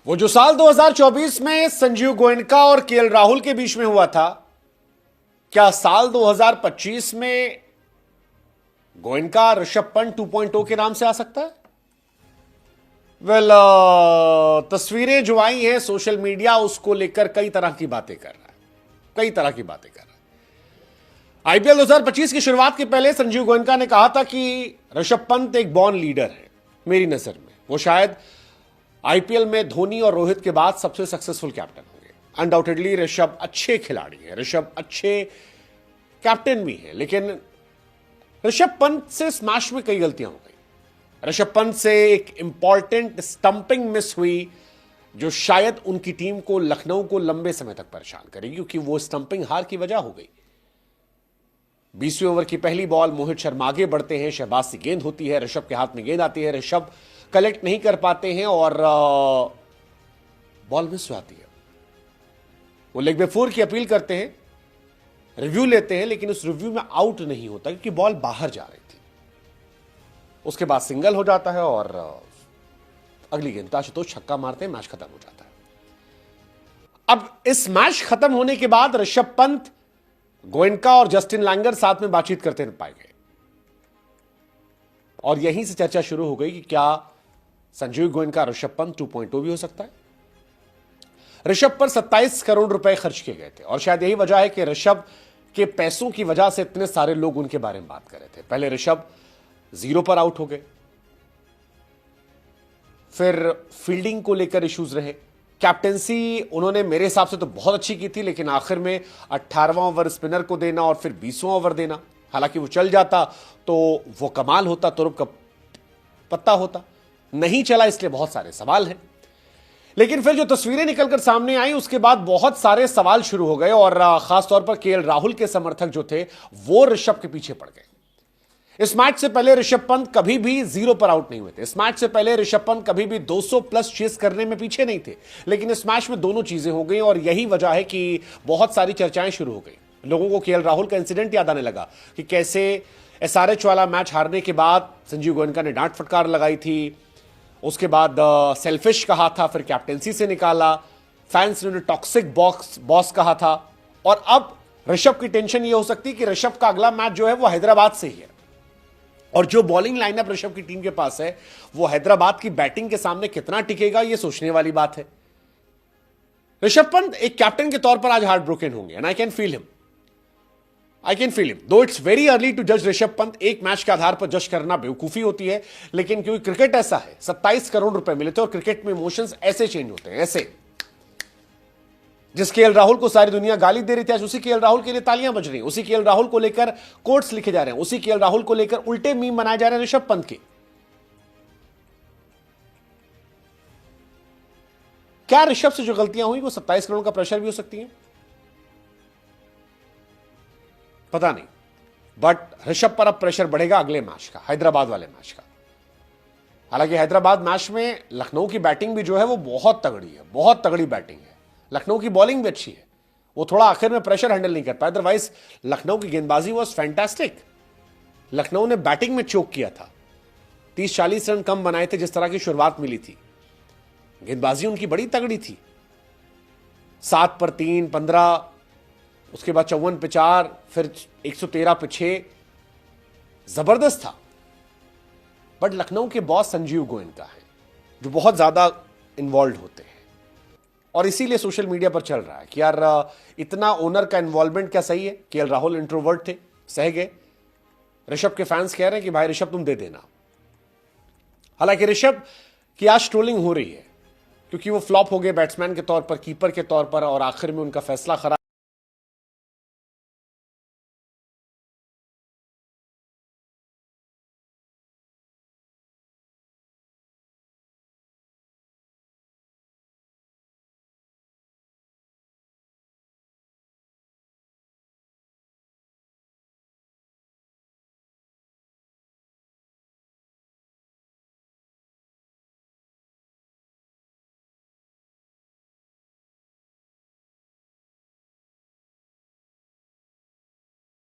वो जो साल 2024 में संजीव गोयनका और केएल राहुल के बीच में हुआ था, क्या साल 2025 में गोयनका ऋषभ पंत 2.0 के नाम से आ सकता है? वेल, तस्वीरें जो आई हैं सोशल मीडिया उसको लेकर कई तरह की बातें कर रहा है, कई तरह की बातें कर रहा है। आईपीएल 2025 की शुरुआत के पहले संजीव गोयनका ने कहा था कि ऋषभ पंत एक बॉर्न लीडर है। मेरी नजर में वो शायद आईपीएल में धोनी और रोहित के बाद सबसे सक्सेसफुल कैप्टन होंगे। अनडाउटेडली ऋषभ अच्छे खिलाड़ी हैं, ऋषभ अच्छे कैप्टन भी हैं, लेकिन ऋषभ पंत से स्मैश में कई गलतियां हो गई। ऋषभ पंत से एक इंपॉर्टेंट स्टंपिंग मिस हुई जो शायद उनकी टीम को, लखनऊ को लंबे समय तक परेशान करेगी, क्योंकि वो स्टंपिंग हार की वजह हो गई। 20वें ओवर की पहली बॉल, मोहित शर्मा आगे बढ़ते हैं, शहबाज से गेंद होती है, ऋषभ के हाथ में गेंद आती है, ऋषभ कलेक्ट नहीं कर पाते हैं और बॉल मिस आती है। वो लेग बाय 4 की अपील करते हैं, रिव्यू लेते हैं, लेकिन उस रिव्यू में आउट नहीं होता क्योंकि बॉल बाहर जा रही थी। उसके बाद सिंगल हो जाता है और अगली गेंदबाज तो छक्का मारते हैं, मैच खत्म हो जाता है। अब इस मैच खत्म होने के बाद ऋषभ पंत, गोयनका और जस्टिन लैंगर साथ में बातचीत करते पाए गए और यहीं से चर्चा शुरू हो गई कि क्या संजीव गोयनका ऋषभ पंत 2.0 भी हो सकता है। ऋषभ पर 27 करोड़ रुपए खर्च किए गए थे और शायद यही वजह है कि ऋषभ के पैसों की वजह से इतने सारे लोग उनके बारे में बात कर रहे थे। पहले ऋषभ 0 पर आउट हो गए, फिर फील्डिंग को लेकर इश्यूज रहे, कैप्टेंसी उन्होंने मेरे हिसाब से तो बहुत अच्छी की थी, लेकिन आखिर में 18वां ओवर स्पिनर को देना और फिर 20वां ओवर देना, हालांकि वो चल जाता तो वो कमाल होता, तुरुप का पत्ता होता, नहीं चला, इसलिए बहुत सारे सवाल हैं। लेकिन फिर जो तस्वीरें निकलकर सामने आई उसके बाद बहुत सारे सवाल शुरू हो गए और खासतौर पर केएल राहुल के समर्थक जो थे वो ऋषभ के पीछे पड़ गए। इस मैच से पहले ऋषभ पंत कभी भी 0 पर आउट नहीं हुए थे। इस मैच से पहले ऋषभ पंत कभी भी 200 प्लस चेस करने में पीछे नहीं थे, लेकिन इस मैच में दोनों चीजें हो गई और यही वजह है कि बहुत सारी चर्चाएं शुरू हो गई। लोगों को केएल राहुल का इंसिडेंट याद आने लगा कि कैसे एसआरएच वाला मैच हारने के बाद संजीव गोयनका ने डांट फटकार लगाई थी, उसके बाद सेल्फिश कहा था, फिर कैप्टेंसी से निकाला, फैंस ने टॉक्सिक बॉस कहा था और अब ऋषभ की टेंशन ये हो सकती है कि ऋषभ का अगला मैच जो है वो हैदराबाद से ही है और जो बॉलिंग लाइनअप ऋषभ की टीम के पास है वो हैदराबाद की बैटिंग के सामने कितना टिकेगा, ये सोचने वाली बात है। ऋषभ पंत एक कैप्टन के तौर पर आज हार्ट ब्रोकन होंगे and I can feel him, दो इट्स वेरी अर्ली टू जज ऋषभ पंत। एक मैच के आधार पर जज करना बेवकूफी होती है, लेकिन क्योंकि क्रिकेट ऐसा है, 27 करोड़ रुपए मिले थे और क्रिकेट में इमोशंस ऐसे चेंज होते हैं, ऐसे। जिस केएल राहुल को सारी दुनिया गाली दे रही थी, आज उसी केएल राहुल के लिए तालियां बज रही हैं, उसी केएल राहुल को लेकर कोट्स लिखे जा रहे हैं, उसी केएल राहुल को लेकर उल्टे मीम बनाए जा रहे हैं ऋषभ पंत के। क्या ऋषभ से जो गलतियां हुई वो 27 करोड़ का प्रेशर भी हो सकती है? पता नहीं, बट ऋषभ पर अब प्रेशर बढ़ेगा अगले मैच का, हैदराबाद वाले मैच का। हालांकि हैदराबाद मैच में लखनऊ की बैटिंग भी जो है वो बहुत तगड़ी है, बहुत तगड़ी बैटिंग है। लखनऊ की बॉलिंग भी अच्छी है, वो थोड़ा आखिर में प्रेशर हैंडल नहीं कर पाया, अदरवाइज लखनऊ की गेंदबाजी वॉज फैंटास्टिक। लखनऊ ने बैटिंग में चोक किया था, 30-40 रन कम बनाए थे जिस तरह की शुरुआत मिली थी। गेंदबाजी उनकी बड़ी तगड़ी थी, 7 पर 3, 15, उसके बाद 54 पे 4, फिर 113 पे 6, जबरदस्त था। बट लखनऊ के बॉस संजीव गोयनका है जो बहुत ज्यादा इन्वॉल्व होते हैं और इसीलिए सोशल मीडिया पर चल रहा है कि यार इतना ओनर का इन्वॉल्वमेंट क्या सही है? केएल राहुल इंट्रोवर्ट थे, सह गए। ऋषभ के फैंस कह रहे हैं कि भाई ऋषभ तुम दे देना। हालांकि ऋषभ की आज ट्रोलिंग हो रही है क्योंकि वो फ्लॉप हो गए बैट्समैन के तौर पर, कीपर के तौर पर और आखिर में उनका फैसला खराब